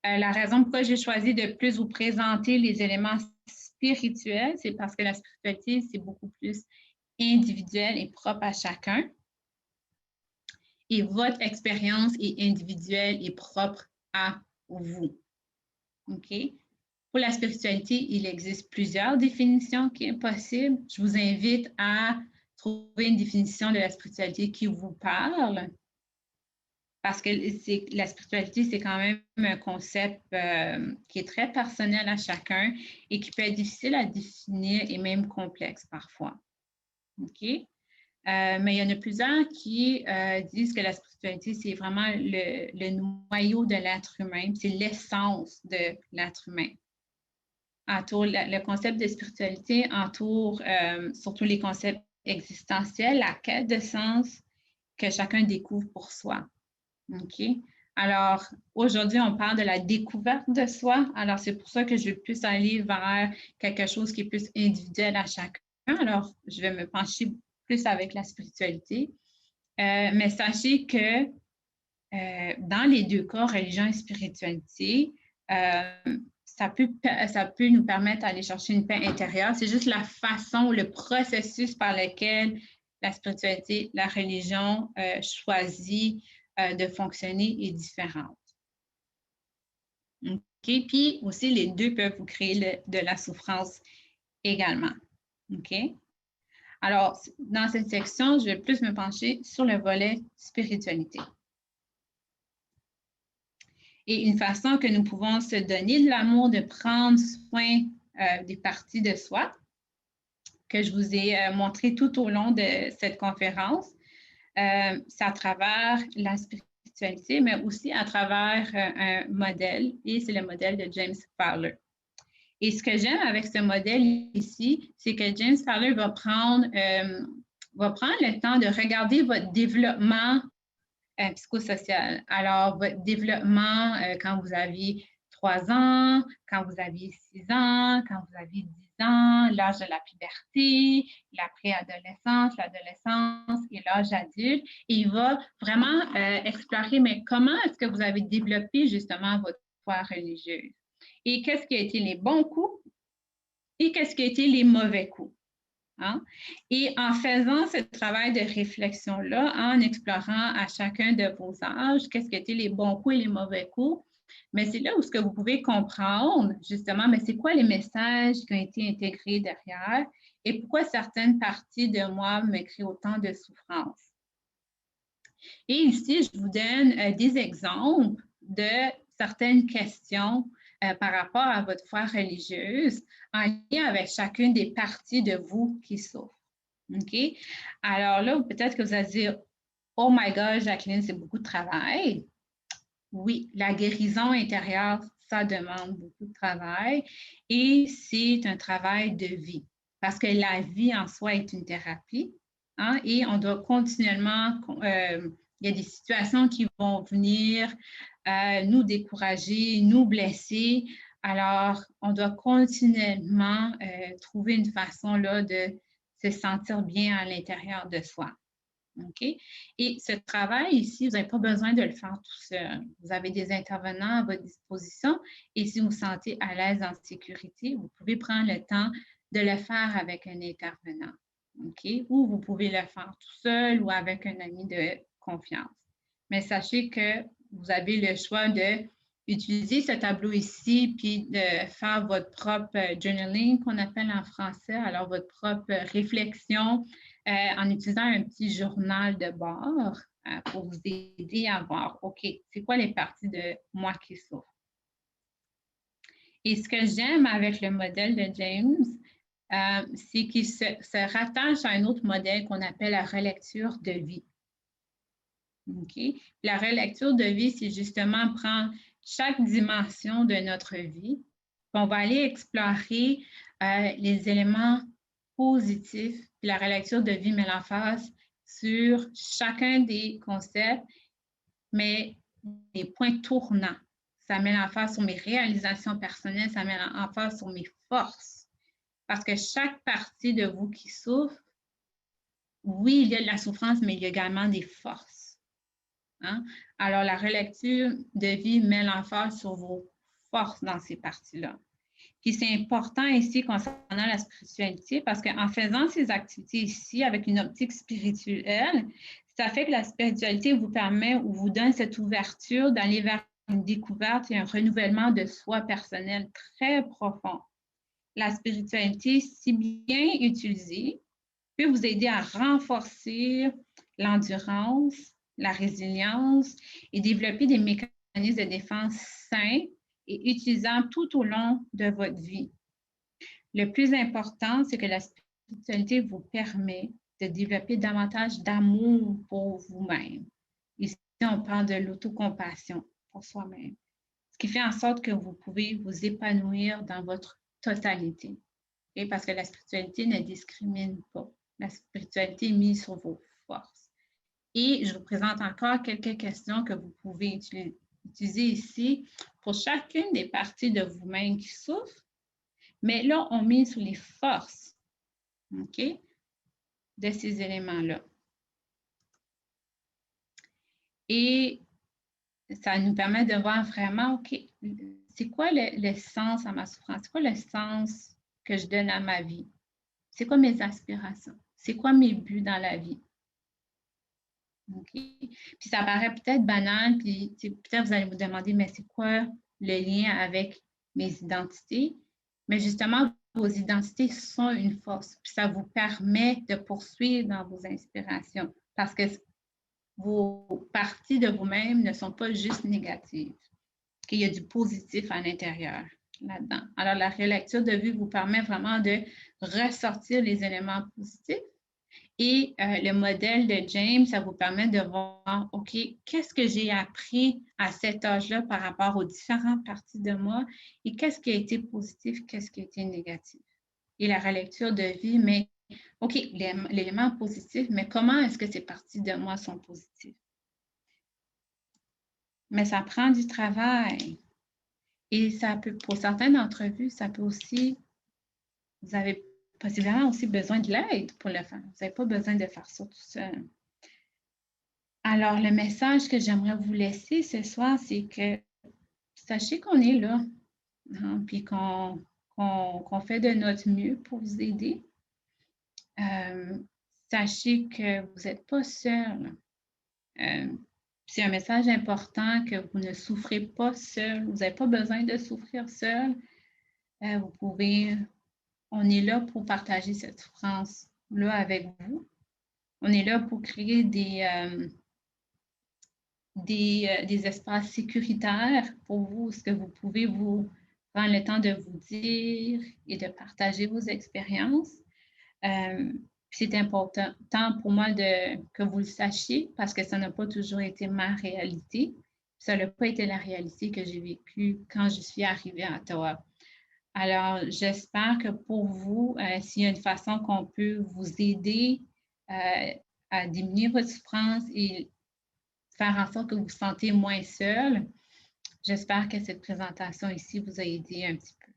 La raison pourquoi j'ai choisi de plus vous présenter les éléments spirituels, c'est parce que la spiritualité, c'est beaucoup plus individuel et propre à chacun. Et votre expérience est individuelle et propre à vous. OK? Pour la spiritualité, il existe plusieurs définitions qui sont possibles. Je vous invite à trouver une définition de la spiritualité qui vous parle. Parce que la spiritualité, c'est quand même un concept qui est très personnel à chacun et qui peut être difficile à définir et même complexe parfois. OK? Mais il y en a plusieurs qui disent que la spiritualité, c'est vraiment le noyau de l'être humain, c'est l'essence de l'être humain. Le concept de spiritualité entoure surtout les concepts existentiels, la quête de sens que chacun découvre pour soi. OK? Alors, aujourd'hui, on parle de la découverte de soi. Alors, c'est pour ça que je vais plus aller vers quelque chose qui est plus individuel à chacun. Alors, je vais me pencher plus avec la spiritualité. Mais sachez que dans les deux cas, religion et spiritualité, ça peut nous permettre d'aller chercher une paix intérieure. C'est juste la façon, le processus par lequel la spiritualité, la religion choisit de fonctionner est différente. OK? Puis aussi, les deux peuvent vous créer de la souffrance également. OK? Alors, dans cette section, je vais plus me pencher sur le volet spiritualité. Et une façon que nous pouvons se donner de l'amour, de prendre soin des parties de soi, que je vous ai montré tout au long de cette conférence, c'est à travers la spiritualité, mais aussi à travers un modèle, et c'est le modèle de James Fowler. Et ce que j'aime avec ce modèle ici, c'est que James Fowler va prendre le temps de regarder votre développement psychosocial. Alors, votre développement quand vous aviez 3 ans, quand vous aviez 6 ans, quand vous aviez 10 ans, l'âge de la puberté, la préadolescence, l'adolescence et l'âge adulte. Et il va vraiment explorer, mais comment est-ce que vous avez développé justement votre foi religieuse? Et qu'est-ce qui a été les bons coups et qu'est-ce qui a été les mauvais coups? Hein? Et en faisant ce travail de réflexion-là, en explorant à chacun de vos âges, qu'est-ce qui a été les bons coups et les mauvais coups, mais c'est là où ce que vous pouvez comprendre, justement, mais c'est quoi les messages qui ont été intégrés derrière et pourquoi certaines parties de moi me créent autant de souffrance. Et ici, je vous donne des exemples de certaines questions par rapport à votre foi religieuse en lien avec chacune des parties de vous qui souffrent. OK? Alors là, peut-être que vous allez dire, oh my God, Jacqueline, c'est beaucoup de travail. Oui, la guérison intérieure, ça demande beaucoup de travail et c'est un travail de vie parce que la vie en soi est une thérapie hein, et on doit continuellement, il y a des situations qui vont venir nous décourager, nous blesser. Alors, on doit continuellement trouver une façon là, de se sentir bien à l'intérieur de soi. OK? Et ce travail ici, vous n'avez pas besoin de le faire tout seul. Vous avez des intervenants à votre disposition et si vous vous sentez à l'aise, en sécurité, vous pouvez prendre le temps de le faire avec un intervenant. OK? Ou vous pouvez le faire tout seul ou avec un ami de confiance. Mais sachez que vous avez le choix d'utiliser ce tableau ici puis de faire votre propre journaling qu'on appelle en français, alors votre propre réflexion en utilisant un petit journal de bord pour vous aider à voir, OK, c'est quoi les parties de moi qui souffrent. Et ce que j'aime avec le modèle de James, c'est qu'il se rattache à un autre modèle qu'on appelle la relecture de vie. OK? La relecture de vie, c'est justement prendre chaque dimension de notre vie. On va aller explorer les éléments positifs. Puis la relecture de vie met l'emphase sur chacun des concepts, mais mes points tournants. Ça met l'emphase sur mes réalisations personnelles, ça met l'emphase sur mes forces. Parce que chaque partie de vous qui souffre, oui, il y a de la souffrance, mais il y a également des forces. Hein? Alors, la relecture de vie met l'emphase sur vos forces dans ces parties-là. Puis, c'est important ici concernant la spiritualité parce qu'en faisant ces activités ici avec une optique spirituelle, ça fait que la spiritualité vous permet ou vous donne cette ouverture d'aller vers une découverte et un renouvellement de soi personnel très profond. La spiritualité, si bien utilisée, peut vous aider à renforcer l'endurance, la résilience et développer des mécanismes de défense sains et utilisables tout au long de votre vie. Le plus important, c'est que la spiritualité vous permet de développer davantage d'amour pour vous-même. Ici, on parle de l'autocompassion pour soi-même, ce qui fait en sorte que vous pouvez vous épanouir dans votre totalité. Et parce que la spiritualité ne discrimine pas. La spiritualité est mise sur vos forces. Et je vous présente encore quelques questions que vous pouvez utiliser ici pour chacune des parties de vous-même qui souffrent. Mais là, on met sur les forces, OK, de ces éléments-là. Et ça nous permet de voir vraiment, OK, c'est quoi le sens à ma souffrance? C'est quoi le sens que je donne à ma vie? C'est quoi mes aspirations? C'est quoi mes buts dans la vie? OK? Puis ça paraît peut-être banal, puis peut-être vous allez vous demander, mais c'est quoi le lien avec mes identités? Mais justement, vos identités sont une force, puis ça vous permet de poursuivre dans vos inspirations parce que vos parties de vous-même ne sont pas juste négatives, qu'il y a du positif à l'intérieur là-dedans. Alors, la relecture de vue vous permet vraiment de ressortir les éléments positifs. Et le modèle de James, ça vous permet de voir, OK, qu'est-ce que j'ai appris à cet âge-là par rapport aux différentes parties de moi et qu'est-ce qui a été positif, qu'est-ce qui a été négatif. Et la relecture de vie, mais OK, l'élément positif, mais comment est-ce que ces parties de moi sont positives? Mais ça prend du travail. Et ça peut, pour certaines entrevues, ça peut aussi, vous avez possiblement aussi besoin de l'aide pour le faire. Vous n'avez pas besoin de faire ça tout seul. Alors, le message que j'aimerais vous laisser ce soir, c'est que sachez qu'on est là, hein, puis qu'on fait de notre mieux pour vous aider. Sachez que vous n'êtes pas seul. C'est un message important que vous ne souffrez pas seul. Vous n'avez pas besoin de souffrir seul. Vous pouvez, on est là pour partager cette souffrance-là avec vous. On est là pour créer des espaces sécuritaires pour vous, ce que vous pouvez vous prendre le temps de vous dire et de partager vos expériences. C'est important pour moi que vous le sachiez parce que ça n'a pas toujours été ma réalité. Ça n'a pas été la réalité que j'ai vécue quand je suis arrivée à Ottawa. Alors, j'espère que pour vous, s'il y a une façon qu'on peut vous aider à diminuer votre souffrance et faire en sorte que vous vous sentez moins seul, j'espère que cette présentation ici vous a aidé un petit peu.